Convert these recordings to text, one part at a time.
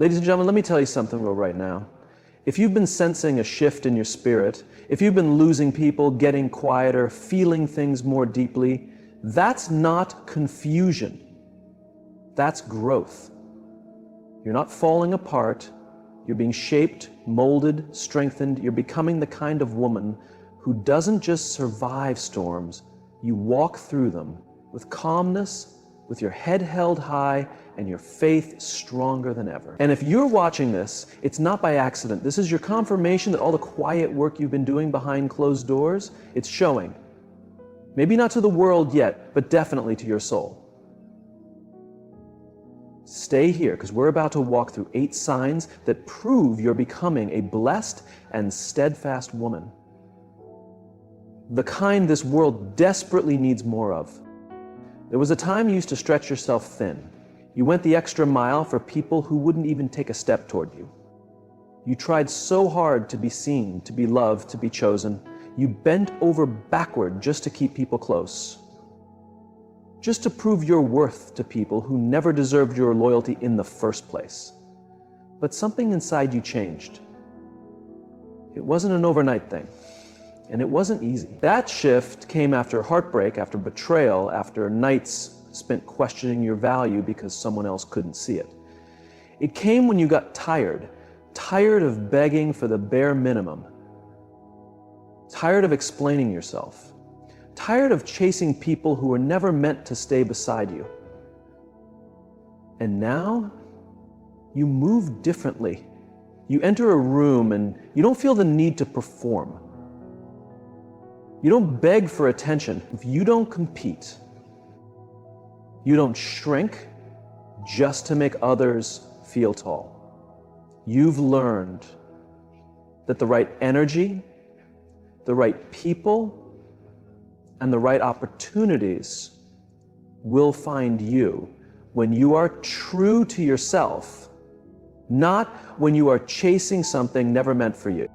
Ladies and gentlemen, let me tell you something right now. If you've been sensing a shift in your spirit, if you've been losing people, getting quieter, feeling things more deeply, that's not confusion. That's growth. You're not falling apart. You're being shaped, molded, strengthened. You're becoming the kind of woman who doesn't just survive storms, you walk through them with calmness, with your head held high, and your faith stronger than ever. And if you're watching this, it's not by accident. This is your confirmation that all the quiet work you've been doing behind closed doors, it's showing. Maybe not to the world yet, but definitely to your soul. Stay here, because we're about to walk through 8 signs that prove you're becoming a blessed and steadfast woman. The kind this world desperately needs more of. There was a time you used to stretch yourself thin. You went the extra mile for people who wouldn't even take a step toward you. You tried so hard to be seen, to be loved, to be chosen. You bent over backward just to keep people close. Just to prove your worth to people who never deserved your loyalty in the first place. But something inside you changed. It wasn't an overnight thing, and it wasn't easy. That shift came after heartbreak, after betrayal, after nights spent questioning your value because someone else couldn't see it. It came when you got tired of begging for the bare minimum, tired of explaining yourself, tired of chasing people who were never meant to stay beside you. And now, you move differently. You enter a room and you don't feel the need to perform. You don't beg for attention. If you don't compete, you don't shrink just to make others feel tall. You've learned that the right energy, the right people, and the right opportunities will find you when you are true to yourself, not when you are chasing something never meant for you.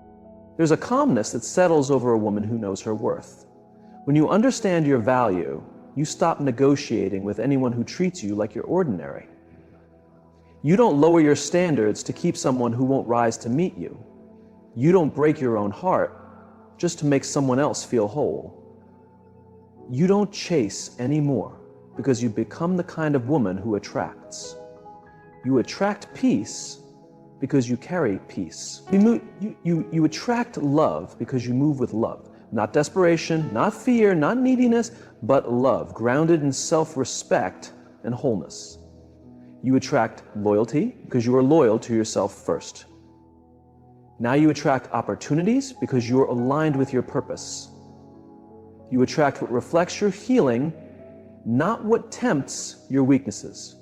There's a calmness that settles over a woman who knows her worth. When you understand your value, you stop negotiating with anyone who treats you like you're ordinary. You don't lower your standards to keep someone who won't rise to meet you. You don't break your own heart just to make someone else feel whole. You don't chase anymore because you become the kind of woman who attracts. You attract peace because you carry peace. You attract love because you move with love. Not desperation, not fear, not neediness, but love, grounded in self-respect and wholeness. You attract loyalty because you are loyal to yourself first. Now you attract opportunities because you are aligned with your purpose. You attract what reflects your healing, not what tempts your weaknesses.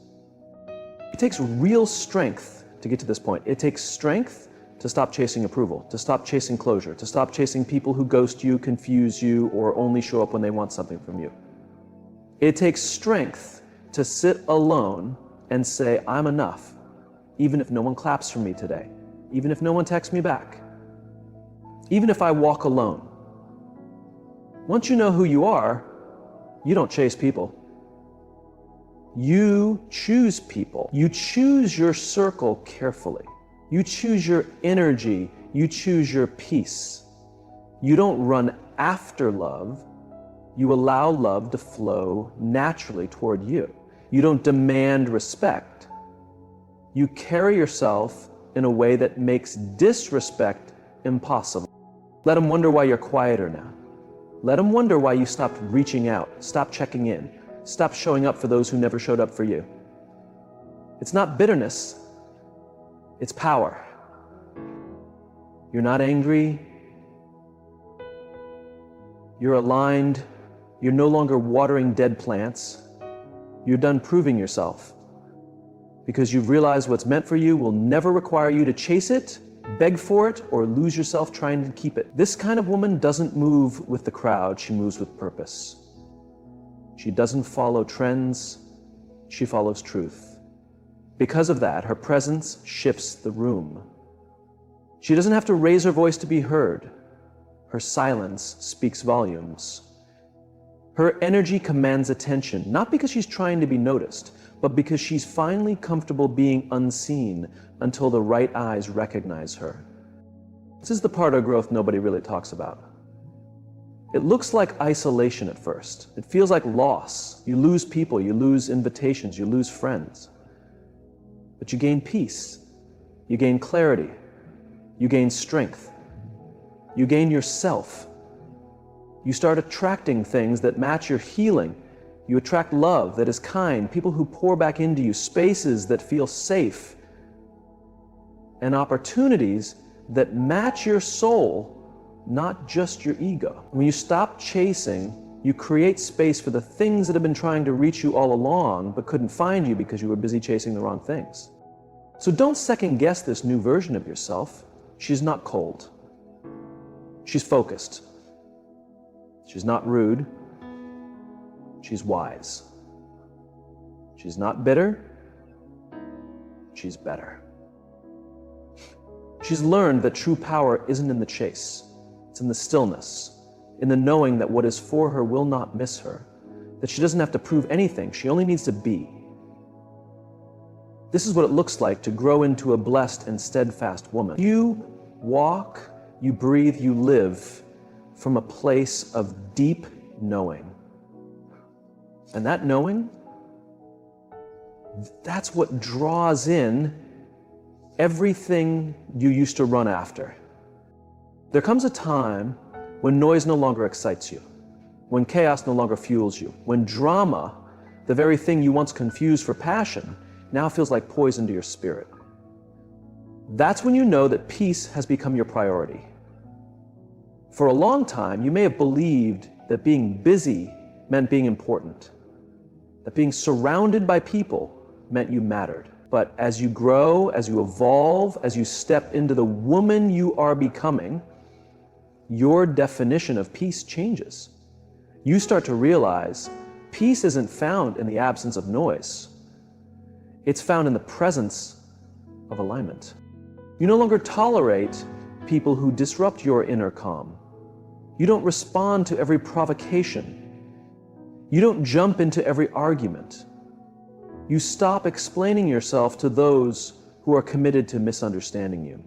It takes real strength to get to this point. It takes strength to stop chasing approval, to stop chasing closure, to stop chasing people who ghost you, confuse you, or only show up when they want something from you. It takes strength to sit alone and say, I'm enough, even if no one claps for me today, even if no one texts me back, even if I walk alone. Once you know who you are, you don't chase people. You choose people. You choose your circle carefully. You choose your energy. You choose your peace. You don't run after love. You allow love to flow naturally toward you. You don't demand respect. You carry yourself in a way that makes disrespect impossible. Let them wonder why you're quieter now. Let them wonder why you stopped reaching out, stopped checking in, stopped showing up for those who never showed up for you. It's not bitterness, it's power. You're not angry, you're aligned, you're no longer watering dead plants. You're done proving yourself because you've realized what's meant for you will never require you to chase it, beg for it, or lose yourself trying to keep it. This kind of woman doesn't move with the crowd, she moves with purpose. She doesn't follow trends, she follows truth. Because of that, her presence shifts the room. She doesn't have to raise her voice to be heard. Her silence speaks volumes. Her energy commands attention, not because she's trying to be noticed, but because she's finally comfortable being unseen until the right eyes recognize her. This is the part of growth nobody really talks about. It looks like isolation at first. It feels like loss. You lose people, you lose invitations, you lose friends. But you gain peace, you gain clarity, you gain strength, you gain yourself. You start attracting things that match your healing. You attract love that is kind, people who pour back into you, spaces that feel safe, and opportunities that match your soul, not just your ego. When you stop chasing, you create space for the things that have been trying to reach you all along but couldn't find you because you were busy chasing the wrong things. So don't second guess this new version of yourself. She's not cold. She's focused. She's not rude. She's wise. She's not bitter. She's better. She's learned that true power isn't in the chase. It's in the stillness, in the knowing that what is for her will not miss her, that she doesn't have to prove anything. She only needs to be. This is what it looks like to grow into a blessed and steadfast woman. You walk, you breathe, you live from a place of deep knowing. And that knowing, that's what draws in everything you used to run after. There comes a time when noise no longer excites you, when chaos no longer fuels you, when drama, the very thing you once confused for passion, now feels like poison to your spirit. That's when you know that peace has become your priority. For a long time, you may have believed that being busy meant being important, that being surrounded by people meant you mattered. But as you grow, as you evolve, as you step into the woman you are becoming, your definition of peace changes. You start to realize peace isn't found in the absence of noise. It's found in the presence of alignment. You no longer tolerate people who disrupt your inner calm. You don't respond to every provocation. You don't jump into every argument. You stop explaining yourself to those who are committed to misunderstanding you.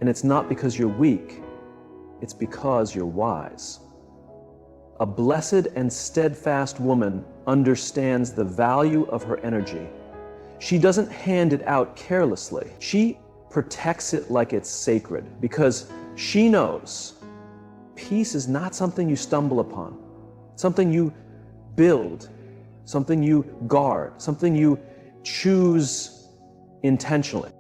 And it's not because you're weak, it's because you're wise. A blessed and steadfast woman understands the value of her energy. She doesn't hand it out carelessly. She protects it like it's sacred because she knows peace is not something you stumble upon, something you build, something you guard, something you choose intentionally.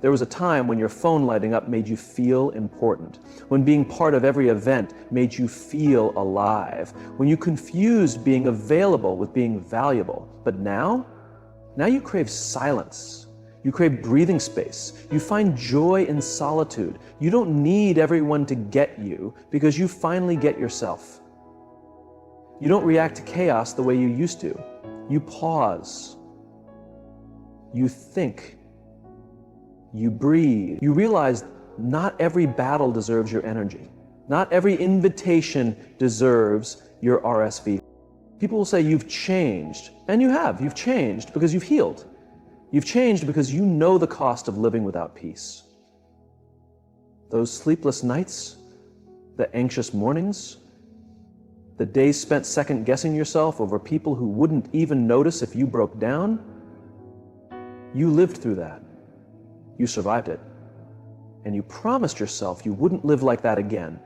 There was a time when your phone lighting up made you feel important, when being part of every event made you feel alive, when you confused being available with being valuable. But now you crave silence. You crave breathing space. You find joy in solitude. You don't need everyone to get you because you finally get yourself. You don't react to chaos the way you used to. You pause. You think. You breathe. You realize not every battle deserves your energy. Not every invitation deserves your RSV. People will say you've changed, and you have. You've changed because you've healed. You've changed because you know the cost of living without peace. Those sleepless nights, the anxious mornings, the days spent second-guessing yourself over people who wouldn't even notice if you broke down, you lived through that. You survived it. And you promised yourself you wouldn't live like that again.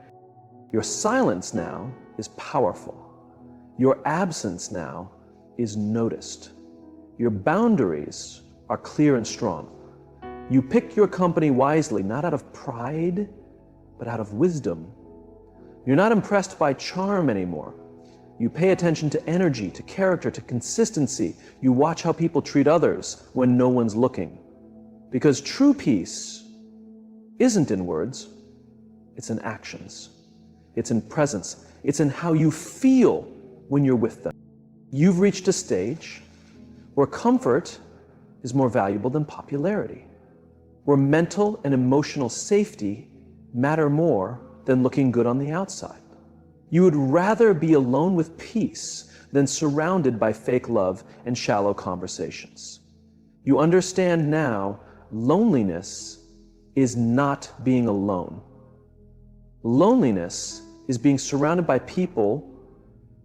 Your silence now is powerful. Your absence now is noticed. Your boundaries are clear and strong. You pick your company wisely, not out of pride, but out of wisdom. You're not impressed by charm anymore. You pay attention to energy, to character, to consistency. You watch how people treat others when no one's looking. Because true peace isn't in words, it's in actions. It's in presence. It's in how you feel when you're with them. You've reached a stage where comfort is more valuable than popularity, where mental and emotional safety matter more than looking good on the outside. You would rather be alone with peace than surrounded by fake love and shallow conversations. You understand now, loneliness is not being alone. Loneliness is being surrounded by people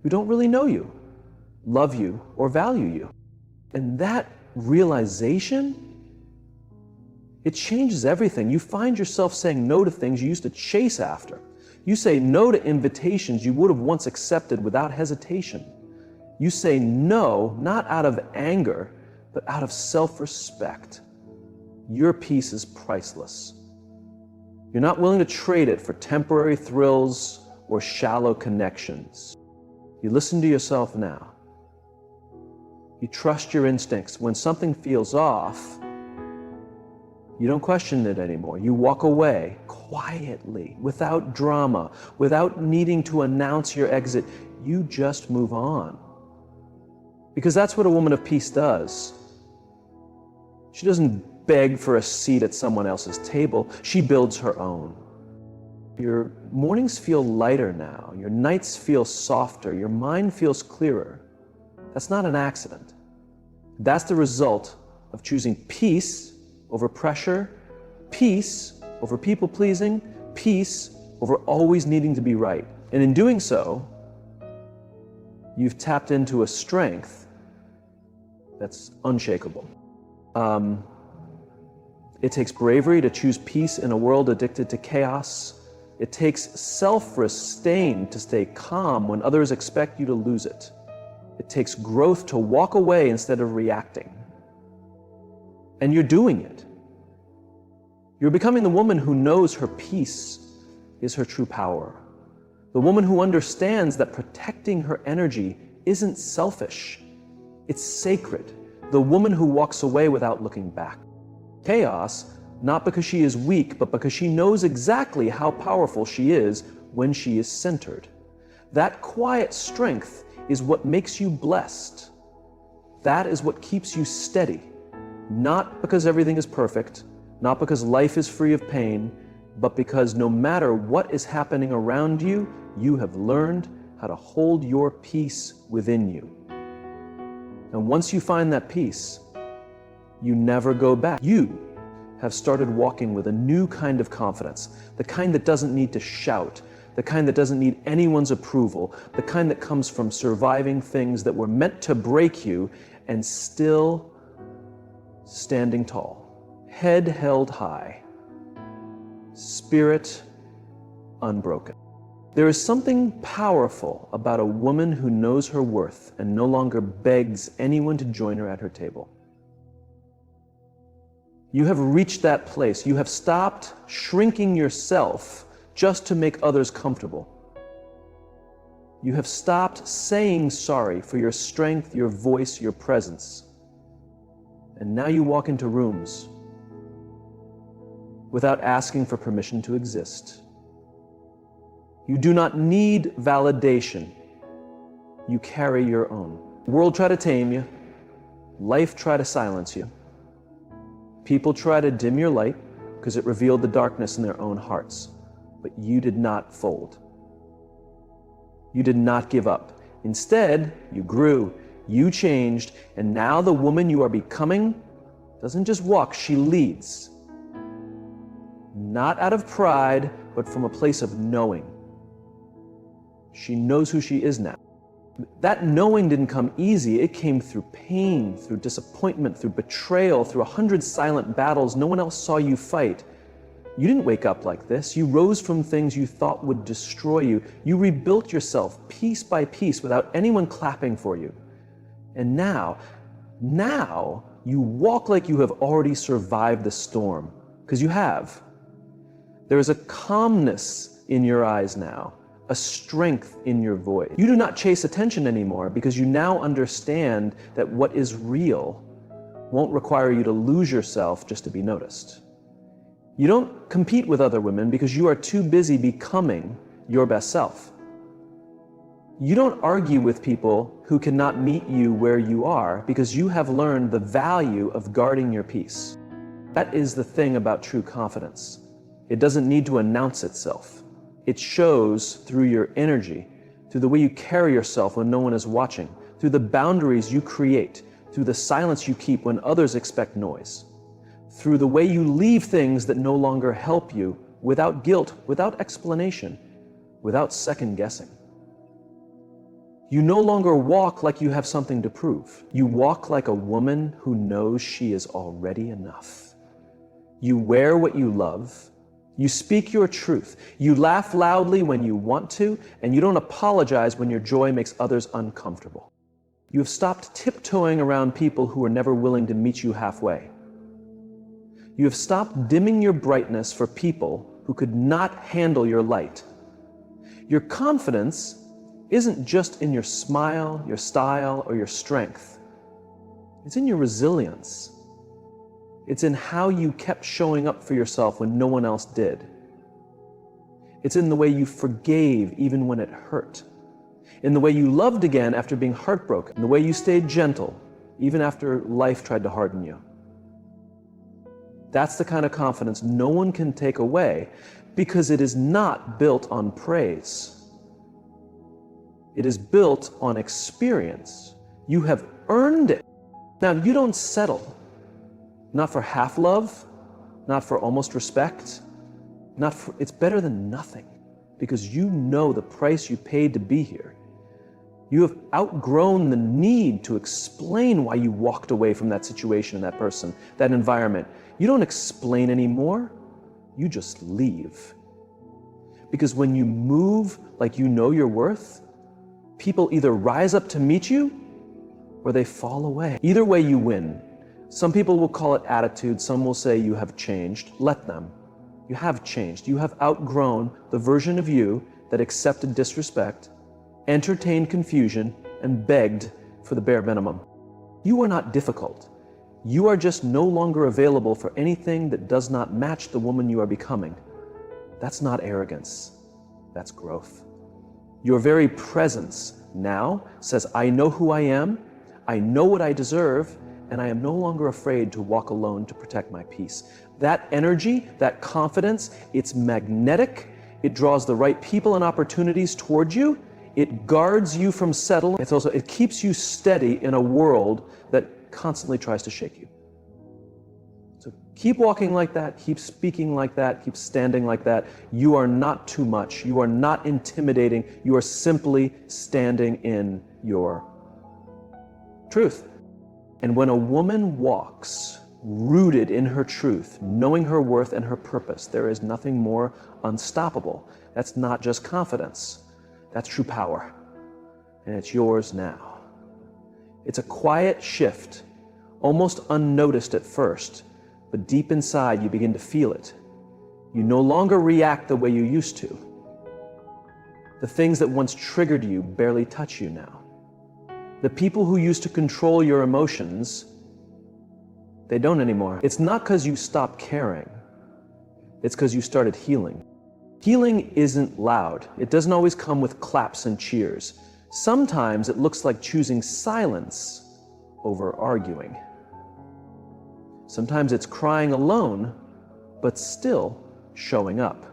who don't really know you, love you, or value you. And that realization, it changes everything. You find yourself saying no to things you used to chase after. You say no to invitations you would have once accepted without hesitation. You say no, not out of anger, but out of self-respect. Your peace is priceless. You're not willing to trade it for temporary thrills or shallow connections. You listen to yourself now. You trust your instincts. When something feels off, you don't question it anymore. You walk away quietly, without drama, without needing to announce your exit. You just move on. Because that's what a woman of peace does. She doesn't beg for a seat at someone else's table. She builds her own. Your mornings feel lighter now. Your nights feel softer. Your mind feels clearer. That's not an accident. That's the result of choosing peace over pressure, peace over people-pleasing, peace over always needing to be right. And in doing so, you've tapped into a strength that's unshakable. It takes bravery to choose peace in a world addicted to chaos. It takes self-restraint to stay calm when others expect you to lose it. It takes growth to walk away instead of reacting. And you're doing it. You're becoming the woman who knows her peace is her true power. The woman who understands that protecting her energy isn't selfish. It's sacred. The woman who walks away without looking back. Chaos, not because she is weak, but because she knows exactly how powerful she is when she is centered. That quiet strength is what makes you blessed. That is what keeps you steady. Not because everything is perfect, not because life is free of pain, but because no matter what is happening around you, you have learned how to hold your peace within you. And once you find that peace, you never go back. You have started walking with a new kind of confidence, the kind that doesn't need to shout, the kind that doesn't need anyone's approval, the kind that comes from surviving things that were meant to break you and still standing tall, head held high, spirit unbroken. There is something powerful about a woman who knows her worth and no longer begs anyone to join her at her table. You have reached that place. You have stopped shrinking yourself just to make others comfortable. You have stopped saying sorry for your strength, your voice, your presence. And now you walk into rooms without asking for permission to exist. You do not need validation. You carry your own. The world try to tame you. Life try to silence you. People try to dim your light because it revealed the darkness in their own hearts. But you did not fold. You did not give up. Instead, you grew, you changed, and now the woman you are becoming doesn't just walk, she leads. Not out of pride, but from a place of knowing. She knows who she is now. That knowing didn't come easy. It came through pain, through disappointment, through betrayal, through 100 silent battles no one else saw you fight. You didn't wake up like this. You rose from things you thought would destroy you. You rebuilt yourself piece by piece without anyone clapping for you. And now you walk like you have already survived the storm, because you have. There is a calmness in your eyes now, a strength in your voice. You do not chase attention anymore because you now understand that what is real won't require you to lose yourself just to be noticed. You don't compete with other women because you are too busy becoming your best self. You don't argue with people who cannot meet you where you are because you have learned the value of guarding your peace. That is the thing about true confidence. It doesn't need to announce itself. It shows through your energy, through the way you carry yourself when no one is watching, through the boundaries you create, through the silence you keep when others expect noise, through the way you leave things that no longer help you without guilt, without explanation, without second guessing. You no longer walk like you have something to prove. You walk like a woman who knows she is already enough. You wear what you love. You speak your truth. You laugh loudly when you want to, and you don't apologize when your joy makes others uncomfortable. You have stopped tiptoeing around people who are never willing to meet you halfway. You have stopped dimming your brightness for people who could not handle your light. Your confidence isn't just in your smile, your style, or your strength. It's in your resilience. It's in how you kept showing up for yourself when no one else did. It's in the way you forgave even when it hurt. In the way you loved again after being heartbroken. In the way you stayed gentle even after life tried to harden you. That's the kind of confidence no one can take away because it is not built on praise. It is built on experience. You have earned it. Now, you don't settle. Not for half love, not for almost respect, it's better than nothing because you know the price you paid to be here. You have outgrown the need to explain why you walked away from that situation, that person, that environment. You don't explain anymore, you just leave. Because when you move like you know your worth, people either rise up to meet you or they fall away. Either way you win. Some people will call it attitude, some will say you have changed. Let them. You have changed. You have outgrown the version of you that accepted disrespect, entertained confusion, and begged for the bare minimum. You are not difficult. You are just no longer available for anything that does not match the woman you are becoming. That's not arrogance. That's growth. Your very presence now says, I know who I am, I know what I deserve, and I am no longer afraid to walk alone to protect my peace. That energy, that confidence, it's magnetic. It draws the right people and opportunities towards you. It guards you from settling. It keeps you steady in a world that constantly tries to shake you. So keep walking like that, keep speaking like that, keep standing like that. You are not too much. You are not intimidating. You are simply standing in your truth. And when a woman walks rooted in her truth, knowing her worth and her purpose, there is nothing more unstoppable. That's not just confidence. That's true power. And it's yours now. It's a quiet shift, almost unnoticed at first, but deep inside you begin to feel it. You no longer react the way you used to. The things that once triggered you barely touch you now. The people who used to control your emotions, they don't anymore. It's not because you stopped caring. It's because you started healing. Healing isn't loud. It doesn't always come with claps and cheers. Sometimes it looks like choosing silence over arguing. Sometimes it's crying alone, but still showing up.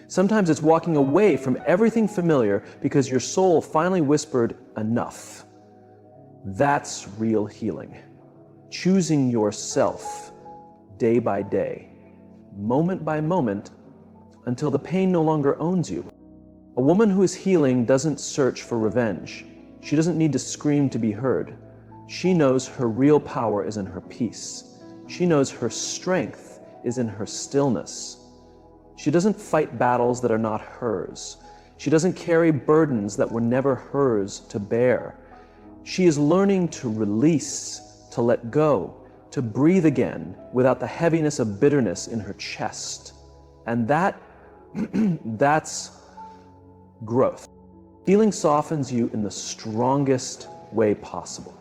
Sometimes it's walking away from everything familiar because your soul finally whispered, enough. That's real healing. Choosing yourself day by day, moment by moment, until the pain no longer owns you. A woman who is healing doesn't search for revenge. She doesn't need to scream to be heard. She knows her real power is in her peace. She knows her strength is in her stillness. She doesn't fight battles that are not hers. She doesn't carry burdens that were never hers to bear. She is learning to release, to let go, to breathe again without the heaviness of bitterness in her chest. And that's growth. Healing softens you in the strongest way possible.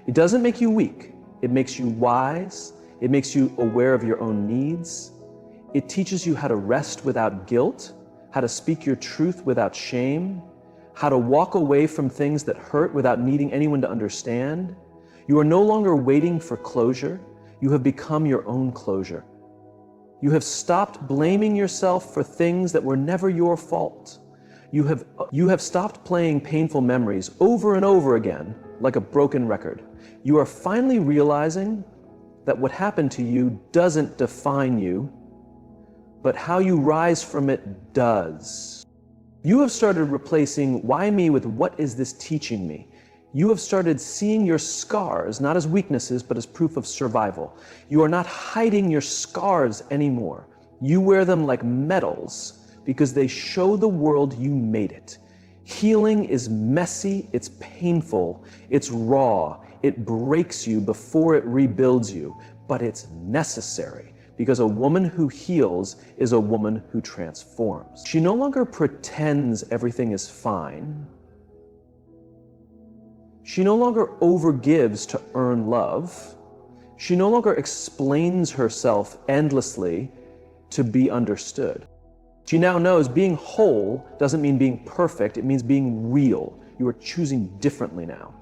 It doesn't make you weak. It makes you wise. It makes you aware of your own needs. It teaches you how to rest without guilt, how to speak your truth without shame, how to walk away from things that hurt without needing anyone to understand. You are no longer waiting for closure. You have become your own closure. You have stopped blaming yourself for things that were never your fault. You have stopped playing painful memories over and over again like a broken record. You are finally realizing that what happened to you doesn't define you, but how you rise from it does. You have started replacing why me with what is this teaching me. You have started seeing your scars not as weaknesses, but as proof of survival. You are not hiding your scars anymore. You wear them like medals because they show the world you made it. Healing is messy, it's painful, it's raw, it breaks you before it rebuilds you, but it's necessary. Because a woman who heals is a woman who transforms. She no longer pretends everything is fine. She no longer overgives to earn love. She no longer explains herself endlessly to be understood. She now knows being whole doesn't mean being perfect, it means being real. You are choosing differently now.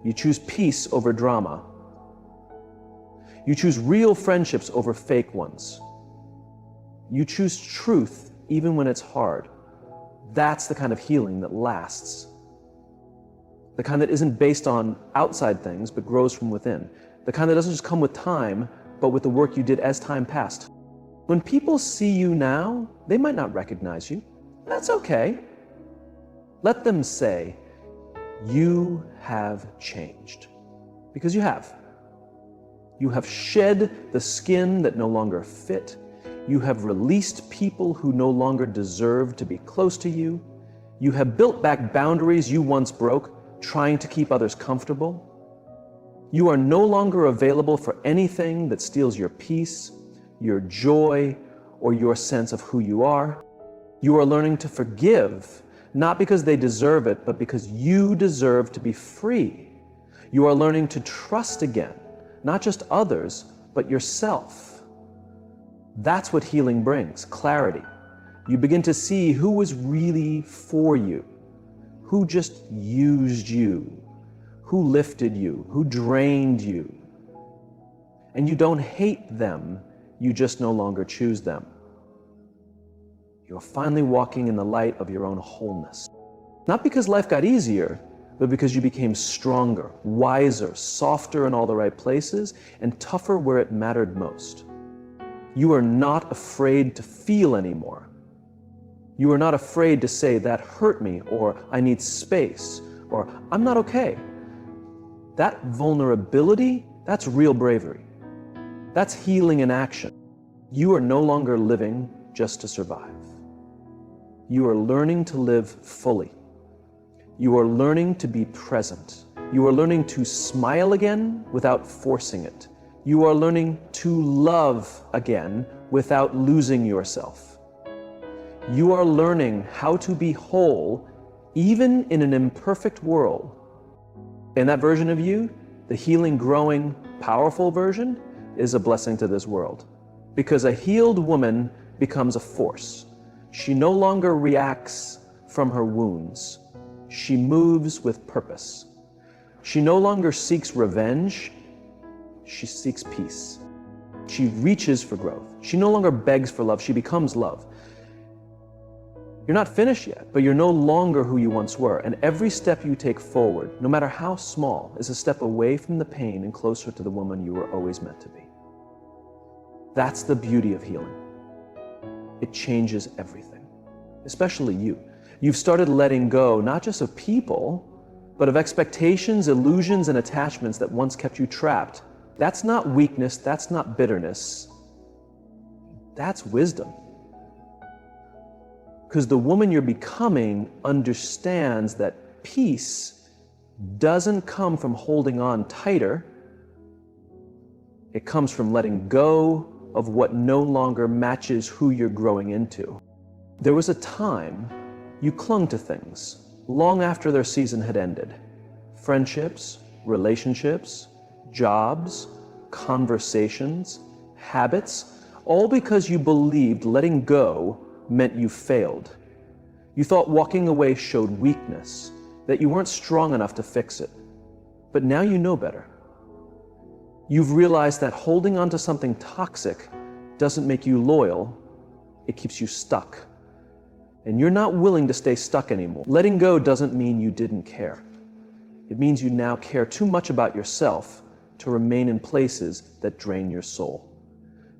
You choose peace over drama. You choose real friendships over fake ones. You choose truth even when it's hard. That's the kind of healing that lasts. The kind that isn't based on outside things, but grows from within. The kind that doesn't just come with time, but with the work you did as time passed. When people see you now, they might not recognize you. That's okay. Let them say, you have changed. Because you have. You have shed the skin that no longer fit. You have released people who no longer deserve to be close to you. You have built back boundaries you once broke, trying to keep others comfortable. You are no longer available for anything that steals your peace, your joy, or your sense of who you are. You are learning to forgive, not because they deserve it, but because you deserve to be free. You are learning to trust again, not just others, but yourself. That's what healing brings, clarity. You begin to see who was really for you, who just used you, who lifted you, who drained you. And you don't hate them, you just no longer choose them. You're finally walking in the light of your own wholeness. Not because life got easier, but because you became stronger, wiser, softer in all the right places, and tougher where it mattered most. You are not afraid to feel anymore. You are not afraid to say, that hurt me, or I need space, or I'm not okay. That vulnerability, that's real bravery. That's healing in action. You are no longer living just to survive. You are learning to live fully. You are learning to be present. You are learning to smile again without forcing it. You are learning to love again without losing yourself. You are learning how to be whole even in an imperfect world. And that version of you, the healing, growing, powerful version, is a blessing to this world. Because a healed woman becomes a force. She no longer reacts from her wounds. She moves with purpose. She no longer seeks revenge. She seeks peace. She reaches for growth. She no longer begs for love. She becomes love. You're not finished yet, but you're no longer who you once were. And every step you take forward, no matter how small, is a step away from the pain and closer to the woman you were always meant to be. That's the beauty of healing. It changes everything, especially you. You've started letting go, not just of people, but of expectations, illusions, and attachments that once kept you trapped. That's not weakness, that's not bitterness. That's wisdom. Because the woman you're becoming understands that peace doesn't come from holding on tighter. It comes from letting go of what no longer matches who you're growing into. There was a time you clung to things long after their season had ended. Friendships, relationships, jobs, conversations, habits, all because you believed letting go meant you failed. You thought walking away showed weakness, that you weren't strong enough to fix it. But now you know better. You've realized that holding on to something toxic doesn't make you loyal, it keeps you stuck. and you're not willing to stay stuck anymore. Letting go doesn't mean you didn't care. It means you now care too much about yourself to remain in places that drain your soul.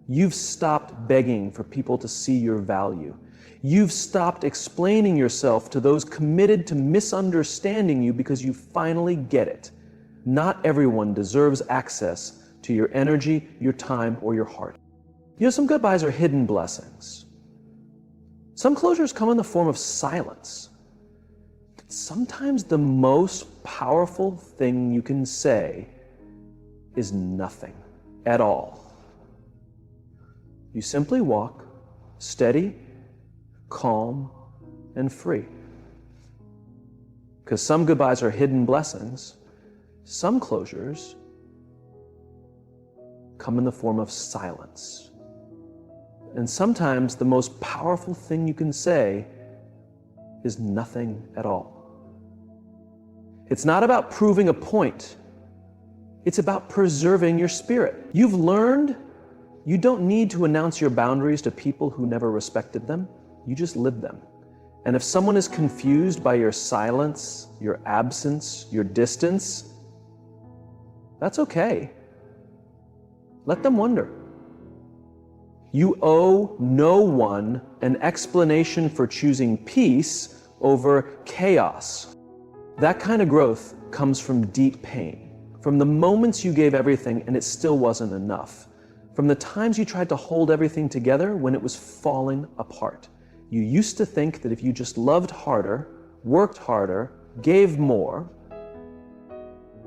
You've stopped begging for people to see your value. You've stopped explaining yourself to those committed to misunderstanding you because you finally get it. Not everyone deserves access to your energy, your time, or your heart. You know, some goodbyes are hidden blessings. Some closures come in the form of silence. Sometimes the most powerful thing you can say is nothing at all. You simply walk, steady, calm, and free. Because some goodbyes are hidden blessings, some closures come in the form of silence. And sometimes the most powerful thing you can say is nothing at all. It's not about proving a point. It's about preserving your spirit. You've learned you don't need to announce your boundaries to people who never respected them. You just live them. And if someone is confused by your silence, your absence, your distance, that's okay. Let them wonder. You owe no one an explanation for choosing peace over chaos. That kind of growth comes from deep pain, from the moments you gave everything and it still wasn't enough, from the times you tried to hold everything together when it was falling apart. You used to think that if you just loved harder, worked harder, gave more,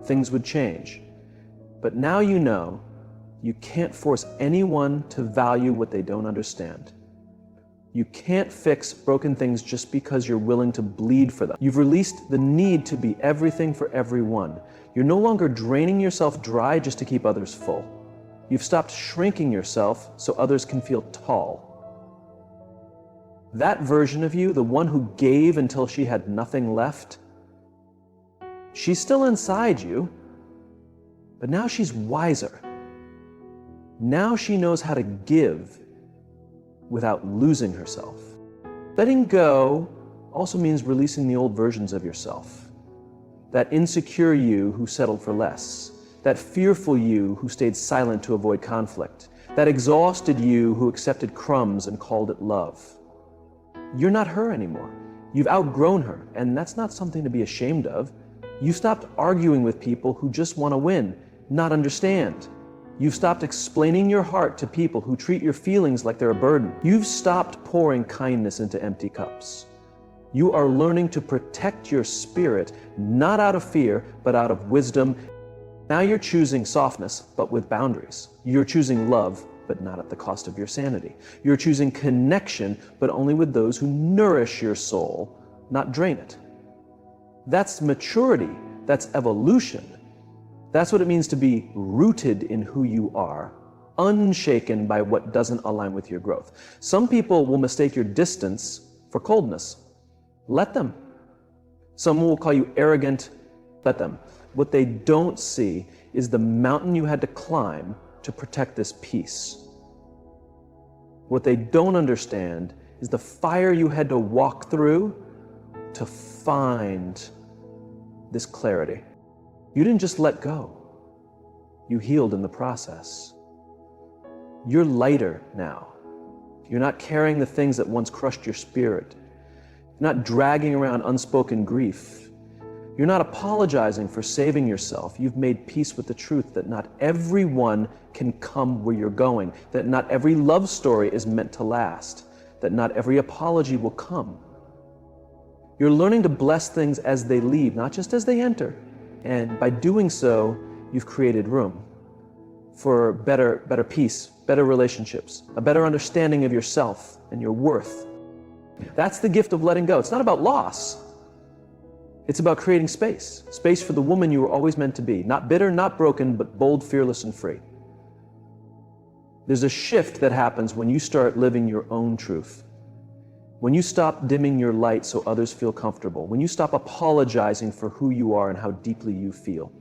things would change. But now you know you can't force anyone to value what they don't understand. You can't fix broken things just because you're willing to bleed for them. You've released the need to be everything for everyone. You're no longer draining yourself dry just to keep others full. You've stopped shrinking yourself so others can feel tall. That version of you, the one who gave until she had nothing left, she's still inside you, but now she's wiser. Now she knows how to give without losing herself. Letting go also means releasing the old versions of yourself. That insecure you who settled for less. That fearful you who stayed silent to avoid conflict. That exhausted you who accepted crumbs and called it love. You're not her anymore. You've outgrown her, and that's not something to be ashamed of. You stopped arguing with people who just want to win, not understand. You've stopped explaining your heart to people who treat your feelings like they're a burden. You've stopped pouring kindness into empty cups. You are learning to protect your spirit, not out of fear, but out of wisdom. Now you're choosing softness, but with boundaries. You're choosing love, but not at the cost of your sanity. You're choosing connection, but only with those who nourish your soul, not drain it. That's maturity. That's evolution. That's what it means to be rooted in who you are, unshaken by what doesn't align with your growth. Some people will mistake your distance for coldness. Let them. Some will call you arrogant. Let them. What they don't see is the mountain you had to climb to protect this peace. What they don't understand is the fire you had to walk through to find this clarity. You didn't just let go. You healed in the process. You're lighter now. You're not carrying the things that once crushed your spirit. You're not dragging around unspoken grief. You're not apologizing for saving yourself. You've made peace with the truth that not everyone can come where you're going, that not every love story is meant to last, that not every apology will come. You're learning to bless things as they leave, not just as they enter. And by doing so, you've created room for better peace, better relationships, a better understanding of yourself and your worth. That's the gift of letting go. It's not about loss. It's about creating space. Space for the woman you were always meant to be. Not bitter, not broken, but bold, fearless, and free. There's a shift that happens when you start living your own truth. When you stop dimming your light so others feel comfortable, when you stop apologizing for who you are and how deeply you feel,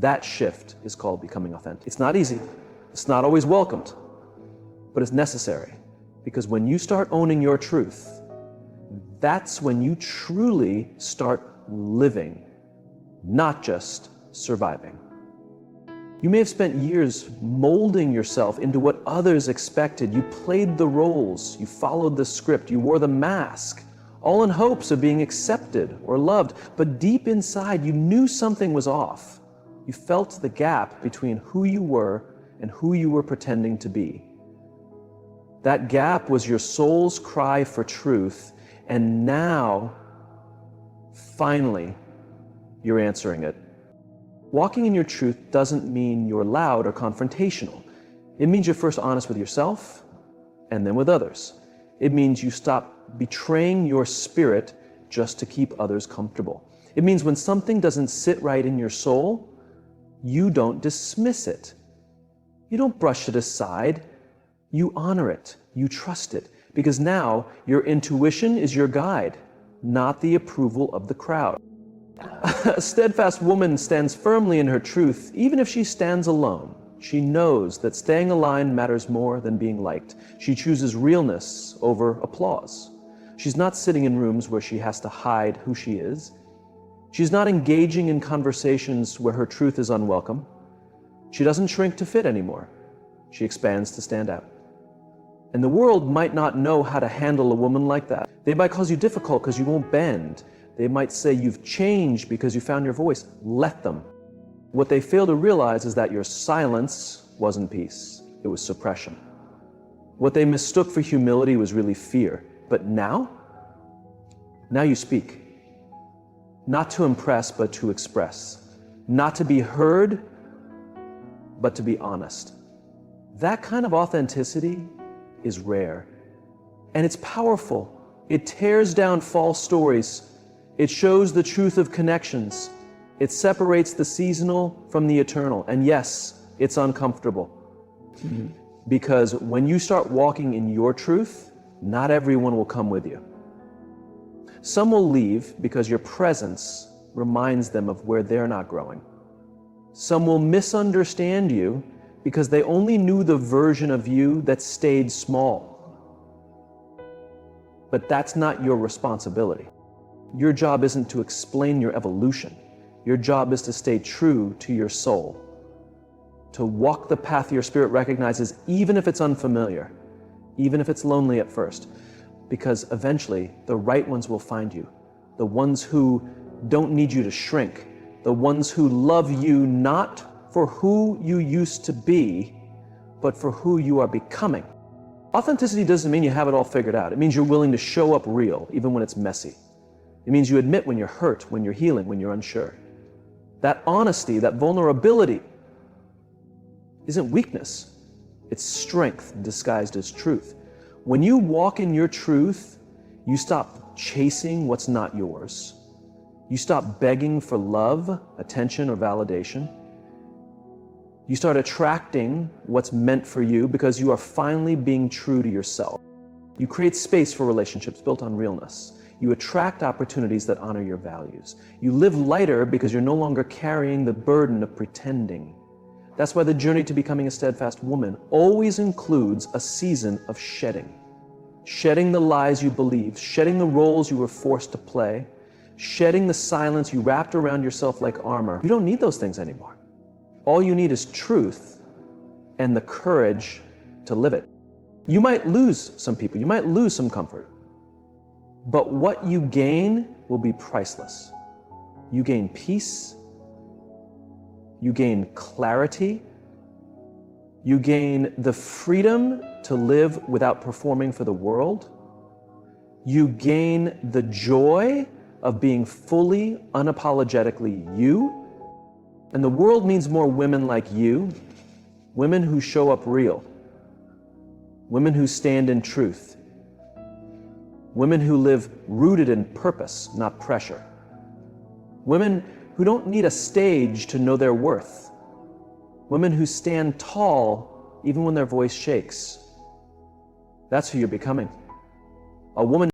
that shift is called becoming authentic. It's not easy. It's not always welcomed, but it's necessary. Because when you start owning your truth, That's when you truly start living, not just surviving. You may have spent years molding yourself into what others expected. You played the roles, you followed the script, you wore the mask, all in hopes of being accepted or loved. But deep inside, you knew something was off. You felt the gap between who you were and who you were pretending to be. That gap was your soul's cry for truth, and now, finally, you're answering it. Walking in your truth doesn't mean you're loud or confrontational. It means you're first honest with yourself and then with others. It means you stop betraying your spirit just to keep others comfortable. It means when something doesn't sit right in your soul, you don't dismiss it. You don't brush it aside. You honor it. You trust it. Because now your intuition is your guide, not the approval of the crowd. A steadfast woman stands firmly in her truth, even if she stands alone. She knows that staying aligned matters more than being liked. She chooses realness over applause. She's not sitting in rooms where she has to hide who she is. She's not engaging in conversations where her truth is unwelcome. She doesn't shrink to fit anymore. She expands to stand out. And the world might not know how to handle a woman like that. They might call you difficult because you won't bend. They might say you've changed because you found your voice. Let them. What they fail to realize is that your silence wasn't peace. It was suppression. What they mistook for humility was really fear. But now you speak. Not to impress, but to express. Not to be heard, but to be honest. That kind of authenticity is rare. And it's powerful. It tears down false stories. It shows the truth of connections. It separates the seasonal from the eternal. And yes, it's uncomfortable. Because when you start walking in your truth, not everyone will come with you. Some will leave because your presence reminds them of where they're not growing. Some will misunderstand you because they only knew the version of you that stayed small. But that's not your responsibility. Your job isn't to explain your evolution. Your job is to stay true to your soul, to walk the path your spirit recognizes, even if it's unfamiliar, even if it's lonely at first, because eventually the right ones will find you, the ones who don't need you to shrink, the ones who love you not for who you used to be, but for who you are becoming. Authenticity doesn't mean you have it all figured out. It means you're willing to show up real, even when it's messy. It means you admit when you're hurt, when you're healing, when you're unsure. That honesty, that vulnerability isn't weakness. It's strength disguised as truth. When you walk in your truth, you stop chasing what's not yours. You stop begging for love, attention, or validation. You start attracting what's meant for you because you are finally being true to yourself. You create space for relationships built on realness. You attract opportunities that honor your values. You live lighter because you're no longer carrying the burden of pretending. That's why the journey to becoming a steadfast woman always includes a season of shedding. Shedding the lies you believed, shedding the roles you were forced to play, shedding the silence you wrapped around yourself like armor. You don't need those things anymore. All you need is truth and the courage to live it. You might lose some people, you might lose some comfort, but what you gain will be priceless. You gain peace, you gain clarity, you gain the freedom to live without performing for the world, you gain the joy of being fully, unapologetically you, and the world needs more women like you, women who show up real, women who stand in truth, women who live rooted in purpose, not pressure. Women who don't need a stage to know their worth. Women who stand tall even when their voice shakes. That's who you're becoming. A woman